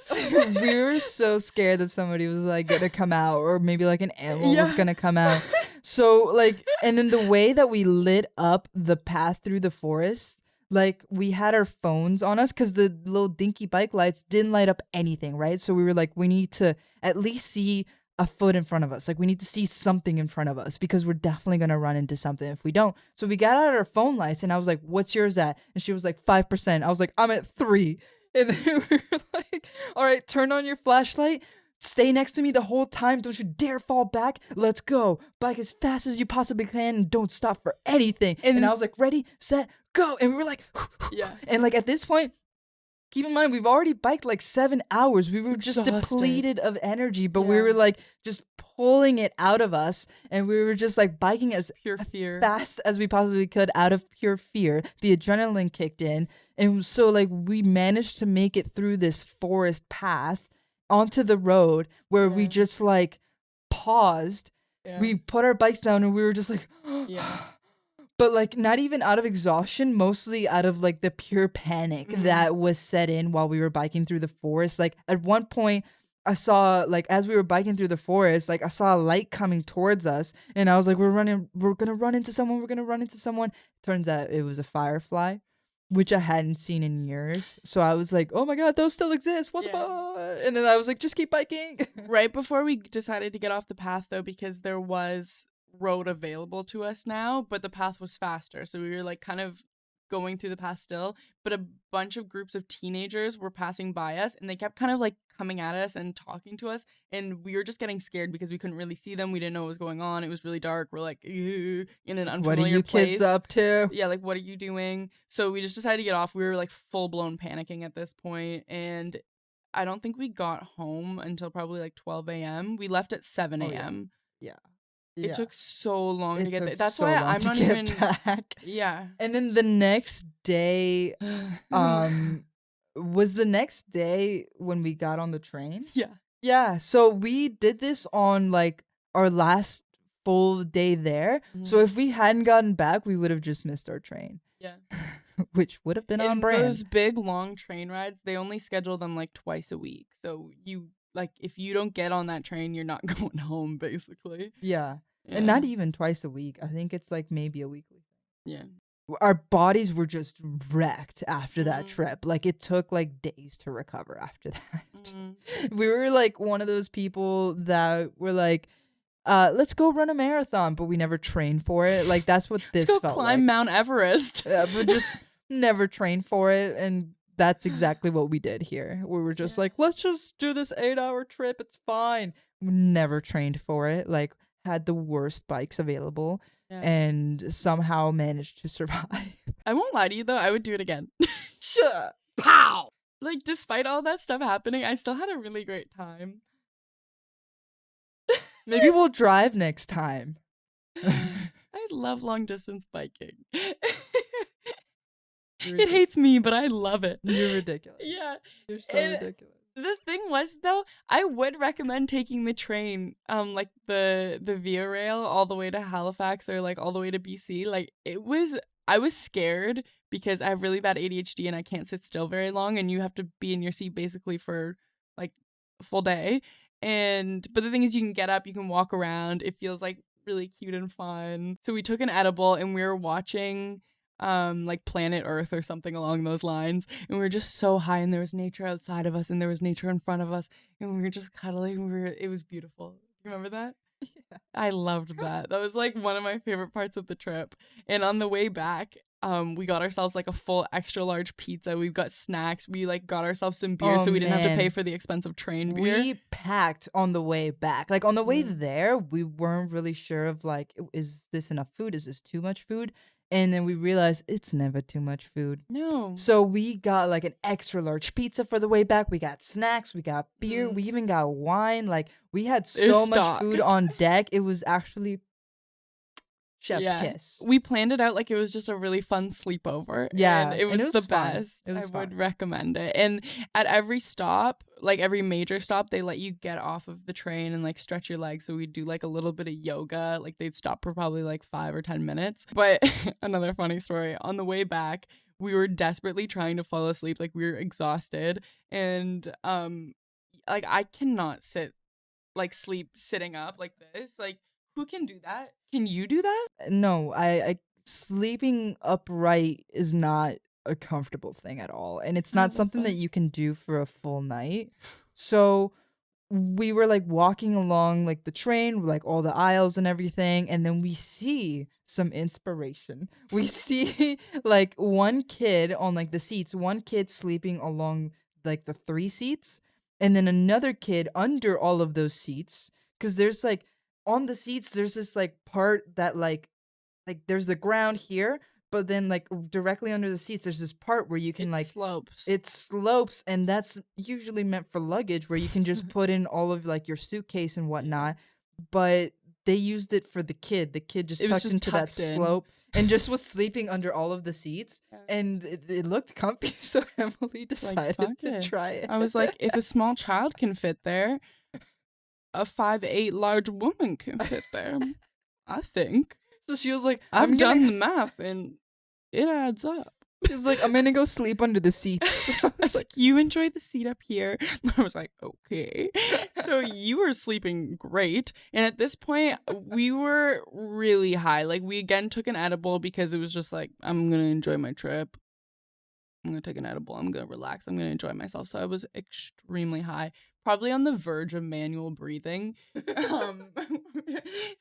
We were so scared that somebody was like gonna come out, or maybe like an animal was gonna come out. So like, and then the way that we lit up the path through the forest, like, we had our phones on us because the little dinky bike lights didn't light up anything, right? So we were like, we need to at least see a foot in front of us. Like, we need to see something in front of us because we're definitely going to run into something if we don't. So we got out our phone lights and I was like, what's yours at? And she was like, 5%. I was like, I'm at 3. And then we were like, all right, turn on your flashlight. Stay next to me the whole time. Don't you dare fall back. Let's go. Bike as fast as you possibly can and don't stop for anything. And I was like, ready, set, go. And we were like, yeah. And like, at this point, keep in mind, we've already biked like 7 hours. We were just depleted of energy, but we were like just pulling it out of us. And we were just like biking as pure fear, fast as we possibly could out of pure fear. The adrenaline kicked in. And so like we managed to make it through this forest path onto the road where we just like paused. We put our bikes down and we were just like, but like not even out of exhaustion, mostly out of like the pure panic that was set in while we were biking through the forest. Like at one point I saw, like, as we were biking through the forest, like I saw a light coming towards us and I was like, we're gonna run into someone. Turns out it was a firefly, which I hadn't seen in years. So I was like, oh my God, those still exist. What the fuck? And then I was like, just keep biking. Right before we decided to get off the path, though, because there was road available to us now, but the path was faster. So we were like kind of going through the path still, but a bunch of groups of teenagers were passing by us and they kept kind of like coming at us and talking to us, and we were just getting scared because we couldn't really see them. We didn't know what was going on. It was really dark. We're like in an unfamiliar place. What are you kids up to? Yeah, like, what are you doing? So we just decided to get off. We were like full blown panicking at this point, and I don't think we got home until probably like 12 a.m. We left at 7 a.m. Yeah. It took so long to get there. That's why I'm not even back. Yeah. And then the next day, was the next day when we got on the train? Yeah. Yeah. So we did this on like our last full day there. So if we hadn't gotten back, we would have just missed our train. Yeah. Which would have been on brand. Those big long train rides, they only schedule them like twice a week. So you like, if you don't get on that train, you're not going home, basically. Yeah. And not even twice a week. I think it's like maybe a weekly thing. Yeah. Our bodies were just wrecked after that trip. Like, it took like days to recover after that. We were like one of those people that were like, let's go run a marathon, but we never trained for it. Like, that's what this felt like. Let's go climb Mount Everest. But just never trained for it. And that's exactly what we did here. We were just like, let's just do this 8-hour trip. It's fine. We never trained for it. Like, had the worst bikes available and somehow managed to survive. I won't lie to you, though. I would do it again. Sure. Pow! Like, despite all that stuff happening, I still had a really great time. Maybe we'll drive next time. I love long distance biking. It hates me, but I love it. You're ridiculous. Yeah. You're so ridiculous. The thing was, though, I would recommend taking the train, like the Via Rail all the way to Halifax or like all the way to BC. Like I was scared because I have really bad ADHD and I can't sit still very long, and you have to be in your seat basically for like a full day. But the thing is, you can get up, you can walk around. It feels like really cute and fun. So we took an edible and we were watching like Planet Earth or something along those lines, and we were just so high, and there was nature outside of us and there was nature in front of us, and we were just cuddling. It was beautiful. You remember that? Yeah. I loved that. That was like one of my favorite parts of the trip. And on the way back, we got ourselves like a full extra large pizza. We got snacks. We like got ourselves some beer, so we didn't have to pay for the expensive train beer. We packed on the way back. Like on the way there, we weren't really sure of like, is this enough food? Is this too much food? And then we realized it's never too much food. No. So we got like an extra large pizza for the way back. We got snacks. We got beer. We even got wine. Like we had so much food on deck. It was actually chef's kiss. We planned it out like it was just a really fun sleepover. Yeah. And it was the best. It was I would recommend it. And at every stop, like every major stop, they let you get off of the train and like stretch your legs. So we'd do like a little bit of yoga. Like they'd stop for probably like 5 or 10 minutes. But another funny story, on the way back, we were desperately trying to fall asleep. Like we were exhausted. And like I cannot sleep sitting up like this. Like, who can do that? Can you do that? No, I sleeping upright is not a comfortable thing at all, and it's not something that you can do for a full night. So we were like walking along like the train, like all the aisles and everything, and then we see some inspiration. We see like one kid on like the seats, one kid sleeping along like the 3 seats, and then another kid under all of those seats, because there's like on the seats there's this like part that like there's the ground here, but then like directly under the seats there's this part where you can it slopes, and that's usually meant for luggage where you can just put in all of like your suitcase and whatnot. But they used it for the kid just tucked into that slope and just was sleeping under all of the seats, and it looked comfy, so Emily decided to try it. I was like, if a small child can fit there, a 5'8" large woman can fit there, I think. So she was like, I've done the math and it adds up. She's like, I'm gonna go sleep under the seats. I was like, you enjoy the seat up here. I was like, okay. So you were sleeping great. And at this point, we were really high. Like, we again took an edible because it was just like, I'm gonna enjoy my trip. I'm gonna take an edible. I'm gonna relax. I'm gonna enjoy myself. So I was extremely high, probably on the verge of manual breathing.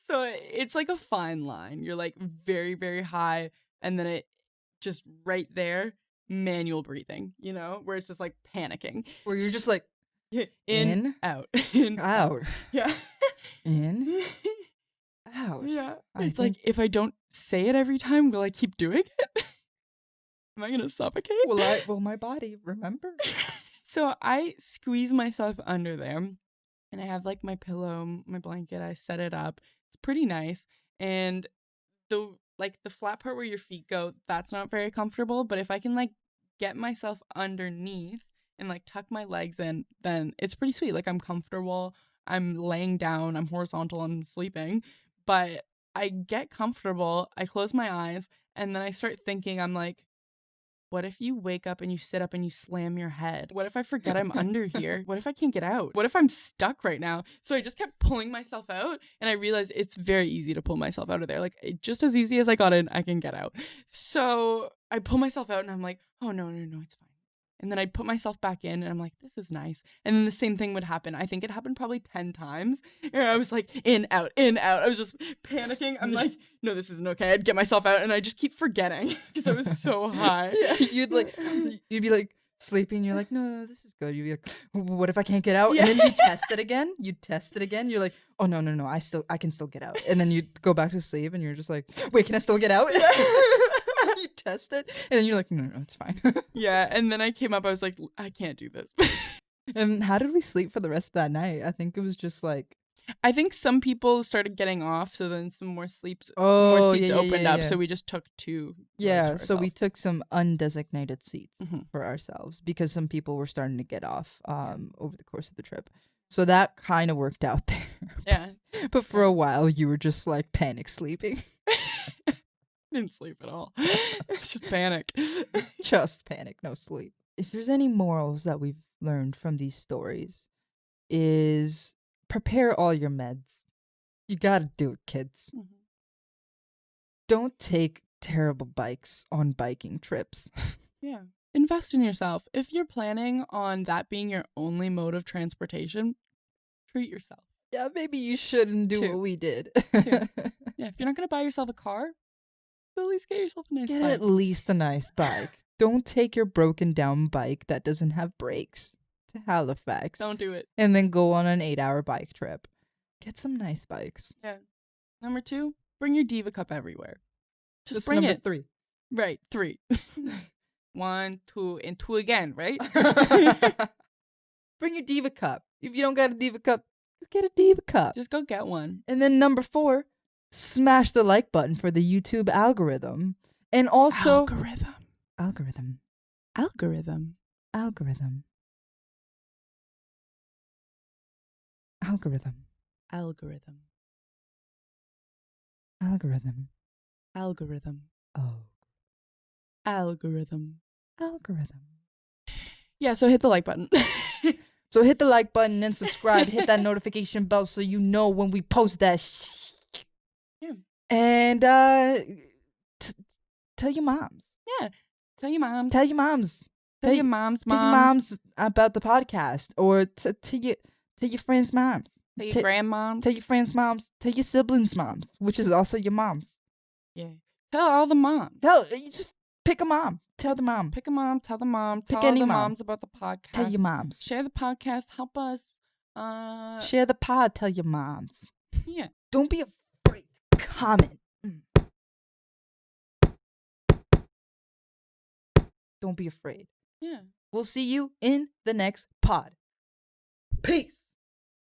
So it's like a fine line. You're like very, very high, and then it just right there, manual breathing, you know, where it's just like panicking. Where you're just like in out, out. Yeah. In, out. Yeah. It's like, if I don't say it every time, will I keep doing it? Am I gonna suffocate? Will my body remember? So I squeeze myself under there, and I have like my pillow, my blanket. I set it up. It's pretty nice, and the flat part where your feet go, that's not very comfortable. But if I can like get myself underneath and like tuck my legs in, then it's pretty sweet. Like, I'm comfortable. I'm laying down. I'm horizontal. I'm sleeping, but I get comfortable. I close my eyes, and then I start thinking. I'm like, what if you wake up and you sit up and you slam your head? What if I forget I'm under here? What if I can't get out? What if I'm stuck right now? So I just kept pulling myself out, and I realized it's very easy to pull myself out of there. Like, just as easy as I got in, I can get out. So I pull myself out, and I'm like, oh, no, it's fine. And then I'd put myself back in, and I'm like, this is nice. And then the same thing would happen. I think it happened probably 10 times. And I was like, in, out, in, out. I was just panicking. I'm like, no, this isn't okay. I'd get myself out, and I just keep forgetting because I was so high. Yeah, you'd be like sleeping. You're like, no, this is good. You'd be like, what if I can't get out? Yeah. And then you test it again. You're like, oh, no, I can still get out. And then you go back to sleep, and you're just like, wait, can I still get out? Yeah. You test it, and then you're like, no, it's fine. Yeah, and then I came up, I was like, I can't do this. And how did we sleep for the rest of that night? I think it was just like, I think some people started getting off, so then some more seats yeah, opened up. yeah. So we just took 2 rows Yeah, for so we ourselves. took some undesignated seats Mhm. for ourselves because some people were starting to get off over the course of the trip. So that kind of worked out there. Yeah. But for Yeah. a while, you were just like panic sleeping. Didn't sleep at all. It's just panic. Just panic, no sleep. If there's any morals that we've learned from these stories, is prepare all your meds. You gotta do it, kids. Mhm. Don't take terrible bikes on biking trips. Yeah. Invest in yourself. If you're planning on that being your only mode of transportation, treat yourself. Yeah, maybe you shouldn't do 2. what we did. 2. Yeah, if you're not going to buy yourself a car, at least get yourself a nice Get bike. at least a nice bike. Don't take your broken down bike that doesn't have brakes to Halifax. Don't do it. And then go on an 8-hour bike trip. Get some nice bikes. Yeah. Number 2, bring your Diva Cup everywhere. Just That's bring number it. 3. Right, 3. 1, 2, and 2 again, right? Bring your Diva Cup. If you don't got a Diva Cup, go get a Diva Cup. Just go get one. And then number 4, smash the like button for the YouTube algorithm. And also Algorithm. Algorithm. Algorithm. Algorithm. Algorithm. Algorithm. Algorithm. Algorithm. Oh. Algorithm. Algorithm. Yeah, so hit the like button. So hit the like button and subscribe. Hit that notification bell so you know when we post that. Yeah. And tell your moms. Yeah. Tell your moms. Tell your moms. Tell your moms. Tell your moms about the podcast, or tell your friends' moms. Tell your grandmoms. Tell your friends' moms. Tell your siblings' moms, which is also your moms. Yeah. Tell all the moms. You just pick a mom. Tell the mom. Pick a mom. Tell the mom. Pick Tell all any the mom. moms about the podcast. Tell your moms. Share the podcast. Help us. Share the pod. Tell your moms. Yeah. Don't be afraid to comment. Don't be afraid. Yeah. We'll see you in the next pod. Peace.